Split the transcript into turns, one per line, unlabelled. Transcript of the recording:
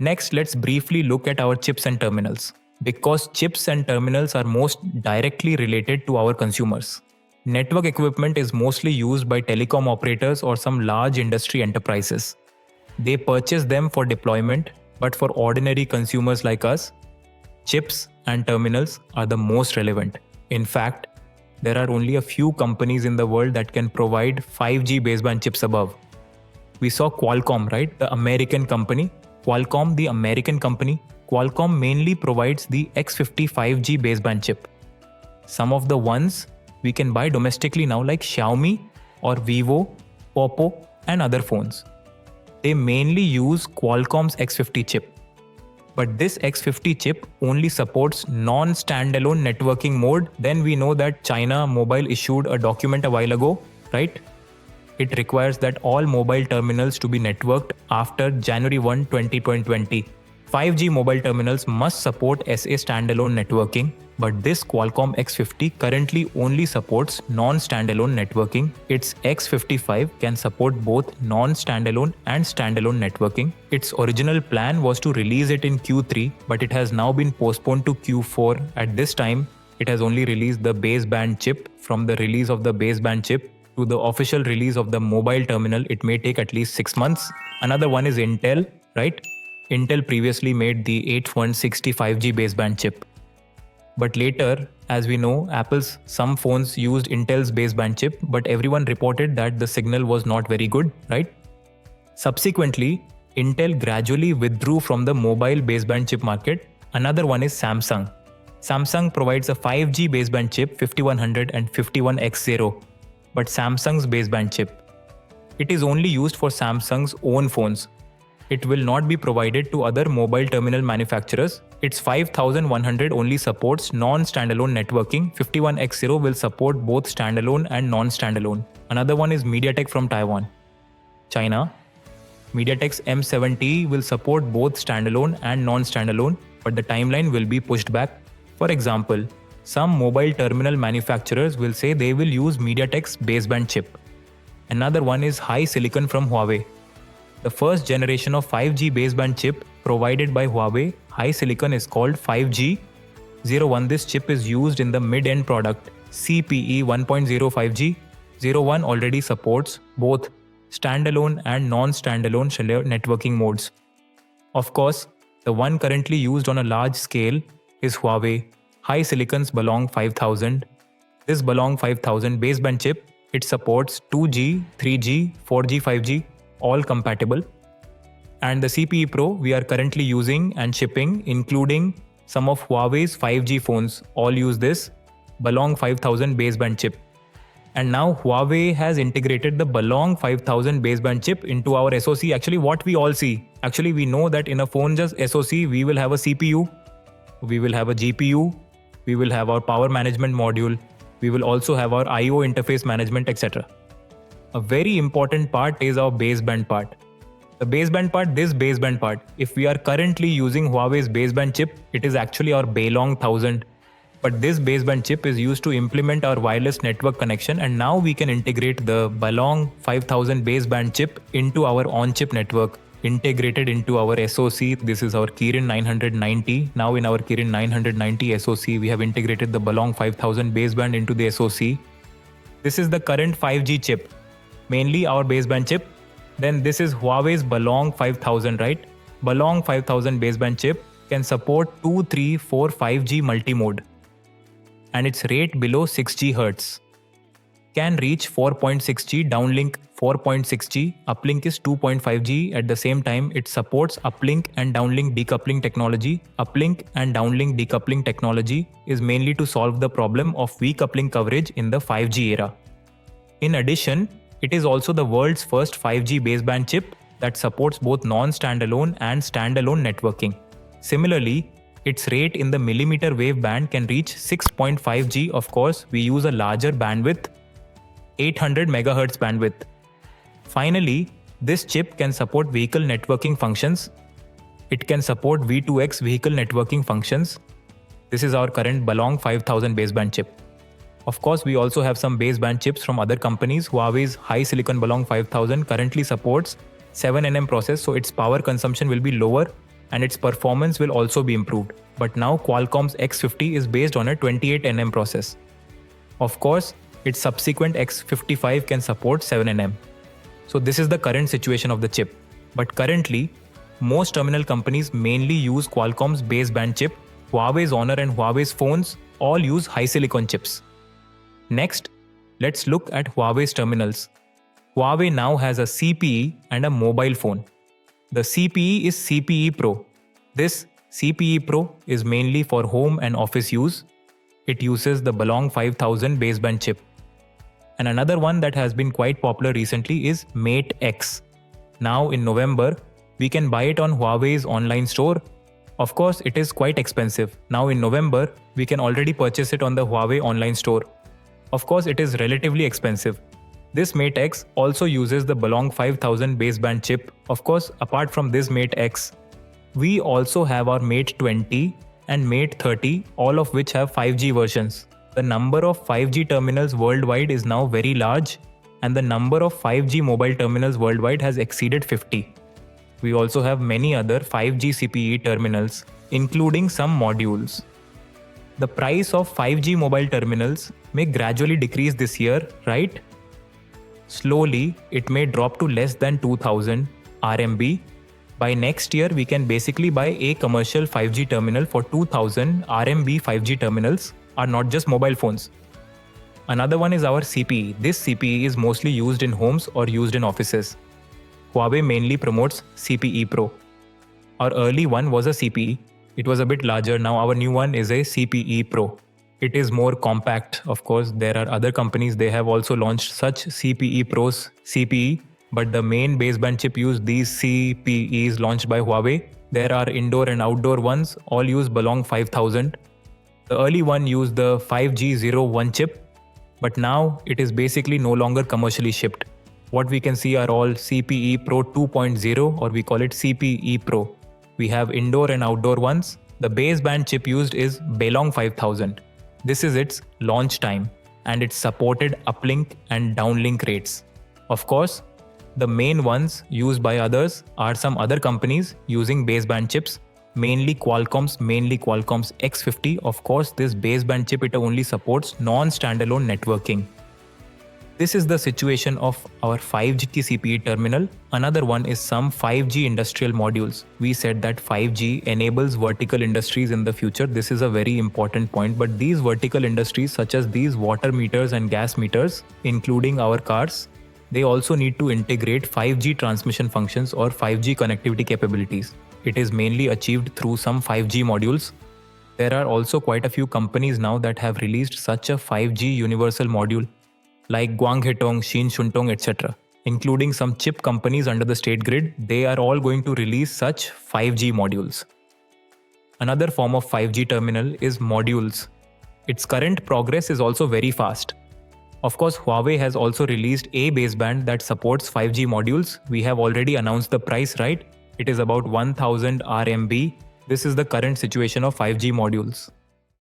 Next, let's briefly look at our chips and terminals, because chips and terminals are most directly related to our consumers. Network equipment is mostly used by telecom operators or some large industry enterprises. They purchase them for deployment, but for ordinary consumers like us, chips and terminals are the most relevant. In fact, there are only a few companies in the world that can provide 5G baseband chips above. We saw Qualcomm, right? The American company. Qualcomm, the American company. Qualcomm mainly provides the X50 5G baseband chip. Some of the ones we can buy domestically now, like Xiaomi or Vivo, Oppo, and other phones. They mainly use Qualcomm's X50 chip. But this X50 chip only supports non-standalone networking mode. Then we know that China Mobile issued a document a while ago, right? It requires that all mobile terminals to be networked after January 1, 2020. 5G mobile terminals must support SA standalone networking, but this Qualcomm X50 currently only supports non-standalone networking. Its X55 can support both non-standalone and standalone networking. Its original plan was to release it in Q3, but it has now been postponed to Q4. At this time, it has only released the baseband chip. From the release of the baseband chip to the official release of the mobile terminal, it may take at least 6 months. Another one is Intel, right? Intel previously made the 8160 5G baseband chip. But later, as we know, some phones used Intel's baseband chip, but everyone reported that the signal was not very good, right? Subsequently, Intel gradually withdrew from the mobile baseband chip market. Another one is Samsung. Samsung provides a 5G baseband chip 5100 and 51X0, but Samsung's baseband chip, it is only used for Samsung's own phones. It will not be provided to other mobile terminal manufacturers. Its 5100 only supports non-standalone networking. 51X0 will support both standalone and non-standalone. Another one is MediaTek from Taiwan, China. MediaTek's M70 will support both standalone and non-standalone, but the timeline will be pushed back. For example, some mobile terminal manufacturers will say they will use MediaTek's baseband chip. Another one is HiSilicon from Huawei. The first generation of 5G baseband chip provided by Huawei, HiSilicon, is called 5G01. This chip is used in the mid-end product CPE 1.0 5G. 01 already supports both standalone and non-standalone networking modes. Of course, the one currently used on a large scale is Huawei HiSilicon's Balong 5000. This Balong 5000 baseband chip, it supports 2G, 3G, 4G, 5G, all compatible. And the CPE Pro we are currently using and shipping, including some of Huawei's 5G phones, all use this Balong 5000 baseband chip. And now Huawei has integrated the Balong 5000 baseband chip into our SoC. Actually, what we all see, we know that in a phone just SoC, we will have a CPU, we will have a GPU, we will have our power management module, we will also have our I/O interface management, etc. A very important part is our baseband part. The baseband part, this baseband part, if we are currently using Huawei's baseband chip, it is actually our Balong 1000. But this baseband chip is used to implement our wireless network connection, and now we can integrate the Balong 5000 baseband chip into our on-chip network, integrated into our SoC. This is our Kirin 990. Now in our Kirin 990 SoC, we have integrated the Balong 5000 baseband into the SoC. This is the current 5G chip, mainly our baseband chip. Then this is Huawei's Balong 5000, right? Balong 5000 baseband chip can support 2, 3, 4, 5G multimode. And its rate below 6 GHz. Can reach 4.6G, downlink 4.6G, uplink is 2.5G. At the same time, it supports uplink and downlink decoupling technology. Uplink and downlink decoupling technology is mainly to solve the problem of weak uplink coverage in the 5G era. In addition, it is also the world's first 5G baseband chip that supports both non-standalone and standalone networking. Similarly, its rate in the millimeter wave band can reach 6.5G. Of course, we use a larger bandwidth, 800 MHz bandwidth. Finally, this chip can support vehicle networking functions. It can support V2X vehicle networking functions. This is our current Balong 5000 baseband chip. Of course, we also have some baseband chips from other companies. Huawei's HiSilicon Balong 5000 currently supports 7nm process, so its power consumption will be lower. and its performance will also be improved. But now Qualcomm's X50 is based on a 28nm process. Of course, its subsequent X55 can support 7nm. So this is the current situation of the chip. But currently, most terminal companies mainly use Qualcomm's baseband chip. Huawei's Honor and Huawei's phones all use high silicon chips. Next, let's look at Huawei's terminals. Huawei now has a CPE and a mobile phone. The CPE is CPE Pro. This CPE Pro is mainly for home and office use. It uses the Balong 5000 baseband chip. And another one that has been quite popular recently is Mate X. Now in November, we can buy it on Huawei's online store. Of course, it is quite expensive. Now in November, we can already purchase it on the Huawei online store. Of course, it is relatively expensive. This Mate X also uses the Balong 5000 baseband chip. Of course, apart from this Mate X, we also have our Mate 20 and Mate 30, all of which have 5G versions. The number of 5G terminals worldwide is now very large, and the number of 5G mobile terminals worldwide has exceeded 50. We also have many other 5G CPE terminals, including some modules. The price of 5G mobile terminals may gradually decrease this year, right? Slowly, it may drop to less than 2000 RMB. By next year, we can basically buy a commercial 5G terminal for 2000 RMB. 5G terminals are not just mobile phones. Another one is our CPE. This CPE is mostly used in homes or used in offices. Huawei mainly promotes CPE Pro. Our early one was a CPE. It was a bit larger. Now our new one is a CPE Pro. It is more compact. Of course, there are other companies, they have also launched such CPE Pros CPE, but the main baseband chip used these CPEs launched by Huawei. There are indoor and outdoor ones, all use Balong 5000. The early one used the 5G01 chip, but now it is basically no longer commercially shipped. What we can see are all CPE Pro 2.0, or we call it CPE Pro. We have indoor and outdoor ones. The baseband chip used is Balong 5000. This is its launch time, and it supported uplink and downlink rates. Of course, the main ones used by others are some other companies using baseband chips, mainly Qualcomm's X50. Of course, this baseband chip, it only supports non-standalone networking. This is the situation of our 5G CPE terminal. Another one is some 5G industrial modules. We said that 5G enables vertical industries in the future. This is a very important point, but these vertical industries such as these water meters and gas meters, including our cars, they also need to integrate 5G transmission functions or 5G connectivity capabilities. It is mainly achieved through some 5G modules. There are also quite a few companies now that have released such a 5G universal module, like Guanghetong, Shinchuntong, etc. Including some chip companies under the state grid, they are all going to release such 5G modules. Another form of 5G terminal is modules. Its current progress is also very fast. Of course, Huawei has also released a baseband that supports 5G modules. We have already announced the price, right? It is about 1000 RMB. This is the current situation of 5G modules.